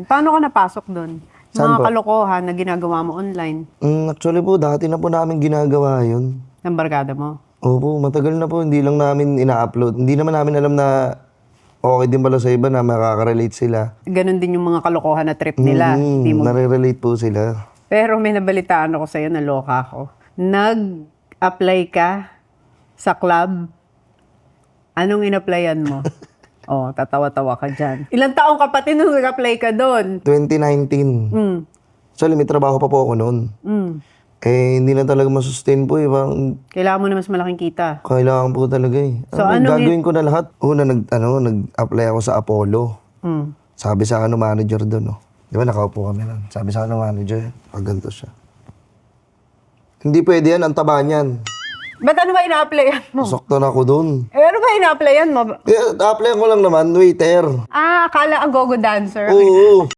Paano ka napasok doon? Saan Mga po? kalokohan na ginagawa mo online Actually po, dati na po namin ginagawa yun. ng barkada mo. Opo, matagal na po. Hindi lang namin ina-upload. Hindi naman namin alam na okay din pala sa iba na makaka-relate sila. Ganon din yung mga kalokohan na trip nila. Di mo... Nare-relate po sila. Pero may nabalitaan ako sa'yo, naloka ako. Nag-apply ka sa club. Anong in-applyan mo? Oh, tatawa-tawa ka dyan. Ilang taong kapatid nung nag-apply ka doon? 2019. Mm. Actually, may trabaho pa po ako noon. Mm. Hindi na talaga masustain po. Parang Kailangan mo na mas malaking kita. kailangan po talaga eh. So, Gagawin ko na lahat. Una, nag-apply ako sa Apollo. Mm. Sabi sa akin ng manager doon, no? Di ba nakaupo kami lang. Sabi sa akin ng manager, ganito siya. Hindi pwede yan, ang taba niyan. Ba't ano ba ina-applyan mo? Sakto na ako doon. Ano ba ina-applyan mo? Apply ko lang naman, waiter. Ah, akala ang go-go dancer. Oo.